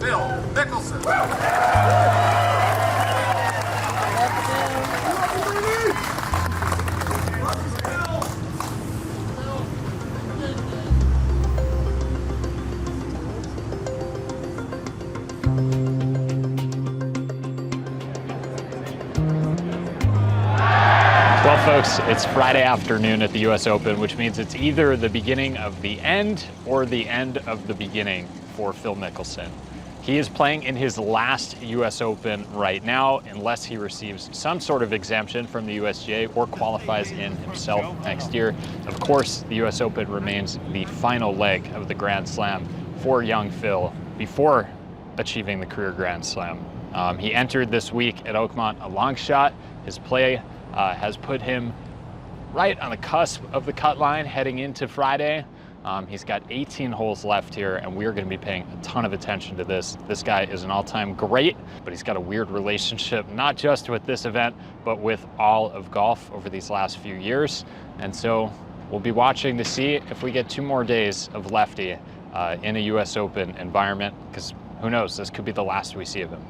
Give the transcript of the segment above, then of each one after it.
Phil Mickelson. Well, folks, it's Friday afternoon at the U.S. Open, which means it's either the beginning of the end or the end of the beginning for Phil Mickelson. He is playing in his last U.S. Open right now, unless he receives some sort of exemption from the USGA or qualifies in himself next year. Of course, the U.S. Open remains the final leg of the Grand Slam for young Phil before achieving the career Grand Slam. He entered this week at Oakmont a long shot. His play has put him right on the cusp of the cut line heading into Friday. He's got 18 holes left here, and we're going to be paying a ton of attention to this. This guy is an all-time great, but he's got a weird relationship, not just with this event, but with all of golf over these last few years. And so we'll be watching to see if we get 2 more days of lefty in a US Open environment, because who knows, this could be the last we see of him.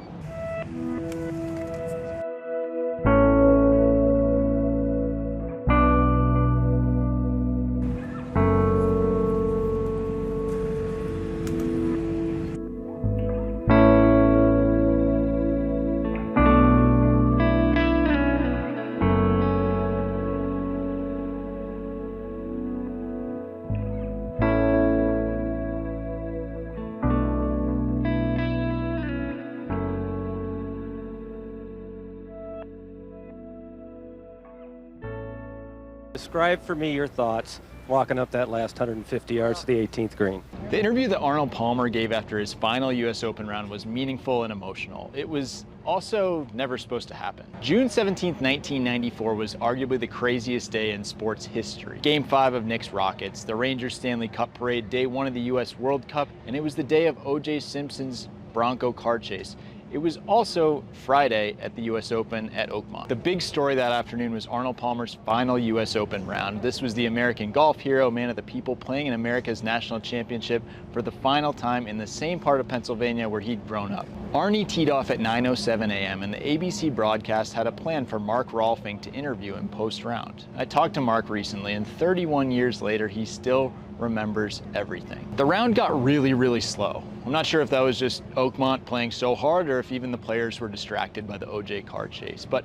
Describe for me your thoughts walking up that last 150 yards to the 18th green. The interview that Arnold Palmer gave after his final US Open round was meaningful and emotional. It was also never supposed to happen. June 17th, 1994 was arguably the craziest day in sports history. Game 5 of Knicks Rockets, the Rangers Stanley Cup parade, day 1 of the US World Cup, and it was the day of O.J. Simpson's Bronco car chase. It was also Friday at the US Open at Oakmont. The big story that afternoon was Arnold Palmer's final US Open round. This was the American golf hero, man of the people, playing in America's national championship for the final time in the same part of Pennsylvania where he'd grown up. Arnie teed off at 9:07 a.m. and the ABC broadcast had a plan for Mark Rolfing to interview him post-round. I talked to Mark recently, and 31 years later, he still remembers everything. The round got really slow. I'm not sure if that was just Oakmont playing so hard or if even the players were distracted by the OJ car chase, but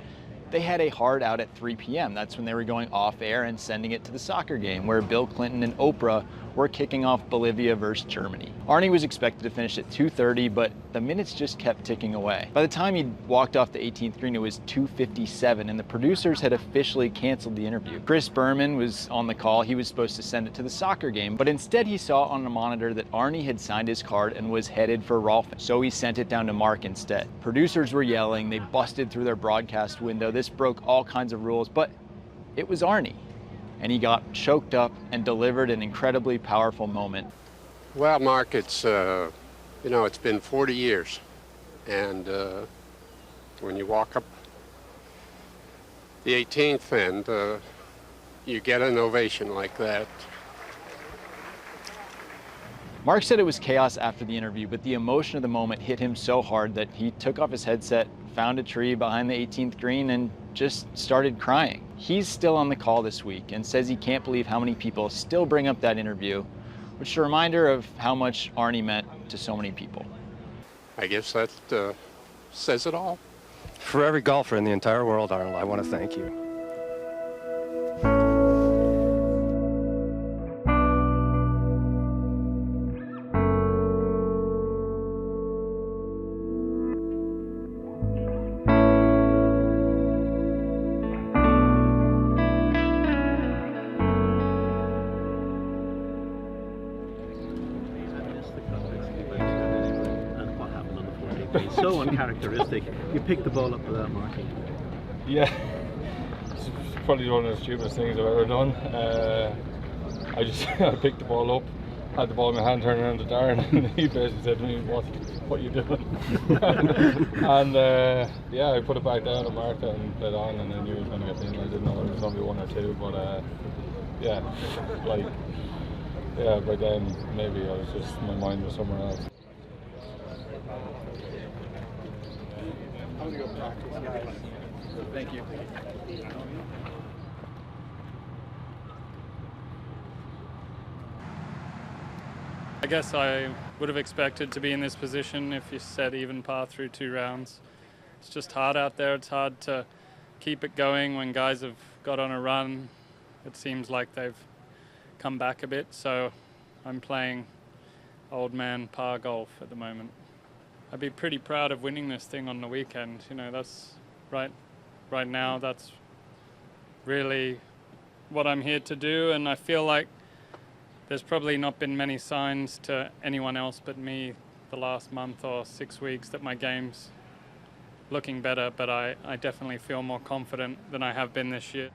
they had a hard out at 3 p.m. That's when they were going off air and sending it to the soccer game where Bill Clinton and Oprah were kicking off Bolivia versus Germany. Arnie was expected to finish at 2:30, but the minutes just kept ticking away. By the time he walked off the 18th green, it was 2:57, and the producers had officially canceled the interview. Chris Berman was on the call. He was supposed to send it to the soccer game, but instead he saw on the monitor that Arnie had signed his card and was headed for Rolfing, so he sent it down to Mark instead. Producers were yelling. They busted through their broadcast window. This broke all kinds of rules, but it was Arnie, and he got choked up and delivered an incredibly powerful moment. Well, Mark, it's it's been 40 years, and when you walk up the 18th and you get an ovation like that. Mark said it was chaos after the interview, but the emotion of the moment hit him so hard that he took off his headset, found a tree behind the 18th green, and just started crying. He's still on the call this week and says he can't believe how many people still bring up that interview, which is a reminder of how much Arnie meant to so many people. I guess that says it all. For every golfer in the entire world, Arnold, I want to thank you. It's so uncharacteristic. You picked the ball up without marking. Yeah, it's probably one of the stupidest things I've ever done. I picked the ball up, had the ball in my hand, turned around to Darren, and he basically said to me, what are you doing? And yeah, I put it back down and marked it and played on, and I knew it was going to get in. I didn't know it was going to be 1 or 2, but yeah, by then maybe my mind was somewhere else. Thank you. I guess I would have expected to be in this position if you said even par through 2 rounds. It's just hard out there. It's hard to keep it going when guys have got on a run. It seems like they've come back a bit, so I'm playing old man par golf at the moment. I'd be pretty proud of winning this thing on the weekend. You know, that's right now, that's really what I'm here to do, and I feel like there's probably not been many signs to anyone else but me the last month or 6 weeks that my game's looking better, but I definitely feel more confident than I have been this year.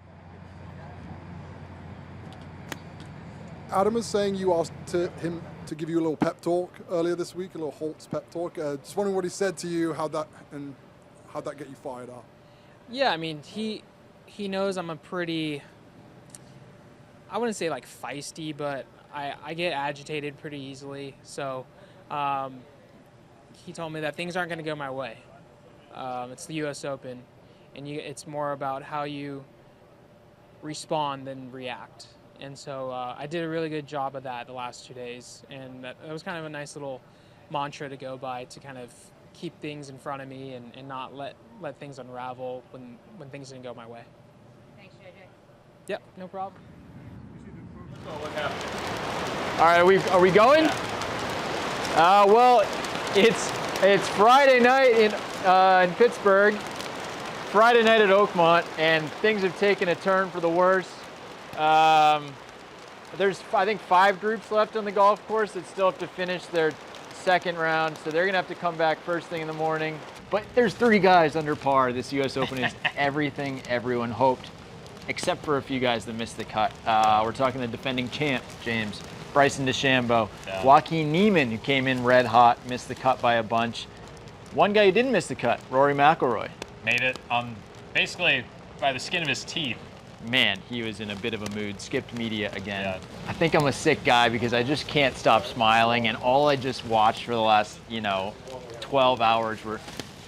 Adam is saying you asked him to give you a little pep talk earlier this week, a little Holtz pep talk. Just wondering what he said to you, how'd that get you fired up? Yeah, I mean, he knows I'm a pretty, I wouldn't say like feisty, but I get agitated pretty easily. So he told me that things aren't going to go my way. It's the U.S. Open, and it's more about how you respond than react. And so I did a really good job of that the last 2 days, and that was kind of a nice little mantra to go by to kind of keep things in front of me and not let things unravel when things didn't go my way. Thanks, JJ. Yep, no problem. All right, are we going? Well, it's Friday night in Pittsburgh, Friday night at Oakmont, and things have taken a turn for the worse. There's, I think, 5 groups left on the golf course that still have to finish their second round, so they're gonna have to come back first thing in the morning. But there's 3 guys under par. This U.S. Open is everything everyone hoped, except for a few guys that missed the cut. We're talking the defending champ, James, Bryson DeChambeau, Joaquin Niemann, who came in red hot, missed the cut by a bunch. One guy who didn't miss the cut, Rory McIlroy. Made it on basically by the skin of his teeth. Man, he was in a bit of a mood. Skipped media again. Yeah. I think I'm a sick guy because I just can't stop smiling, and all I just watched for the last, 12 hours were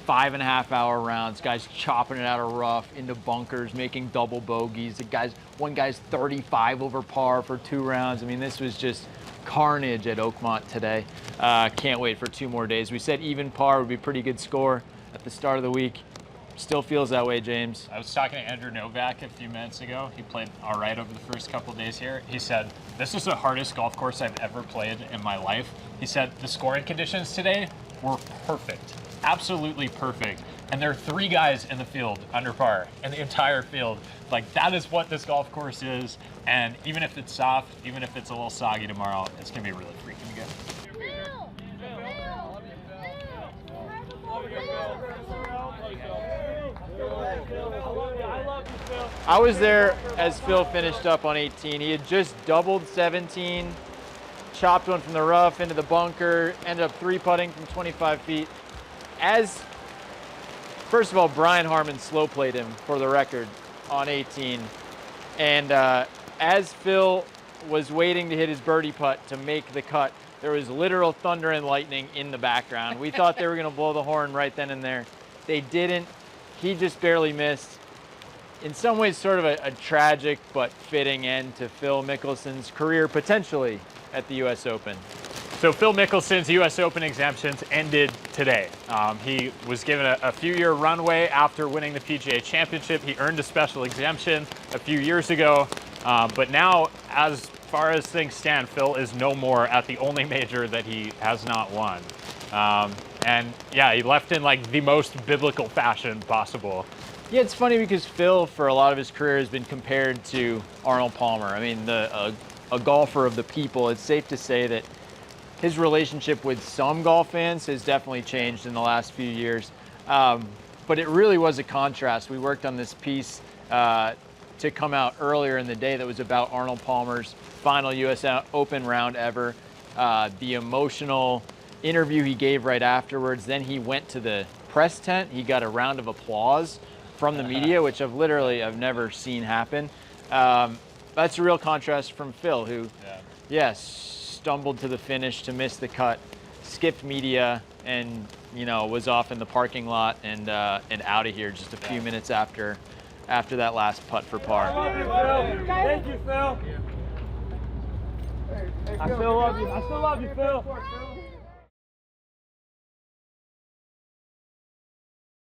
5.5-hour rounds, guys chopping it out of rough into bunkers, making double bogeys. One guy's 35 over par for 2 rounds. I mean, this was just carnage at Oakmont today. Can't wait for 2 more days. We said even par would be a pretty good score at the start of the week. Still feels that way, James. I was talking to Andrew Novak a few minutes ago. He played all right over the first couple of days here. He said, this is the hardest golf course I've ever played in my life. He said, the scoring conditions today were perfect, absolutely perfect. And there are 3 guys in the field under par, in the entire field. Like, that is what this golf course is. And even if it's soft, even if it's a little soggy tomorrow, it's gonna be really freaking good. I was there as Phil finished up on 18. He had just doubled 17, chopped one from the rough into the bunker, ended up 3-putting from 25 feet. First of all, Brian Harmon slow played him for the record on 18. And as Phil was waiting to hit his birdie putt to make the cut, there was literal thunder and lightning in the background. We thought they were gonna blow the horn right then and there. They didn't. He just barely missed. In some ways, sort of a tragic but fitting end to Phil Mickelson's career, potentially, at the U.S. Open. So Phil Mickelson's U.S. Open exemptions ended today. He was given a few-year runway after winning the PGA Championship. He earned a special exemption a few years ago. But now, as far as things stand, Phil is no more at the only major that he has not won. And yeah, he left in like the most biblical fashion possible. Yeah, it's funny because Phil, for a lot of his career, has been compared to Arnold Palmer. I mean, a golfer of the people. It's safe to say that his relationship with some golf fans has definitely changed in the last few years. But it really was a contrast. We worked on this piece to come out earlier in the day that was about Arnold Palmer's final U.S. Open round ever. The emotional interview he gave right afterwards. Then he went to the press tent. He got a round of applause from the media, which I've never seen happen. That's a real contrast from Phil, who, stumbled to the finish to miss the cut, skipped media, and was off in the parking lot and out of here just a few minutes after that last putt for par. Thank you, Phil. I still love you. I still love you, Phil.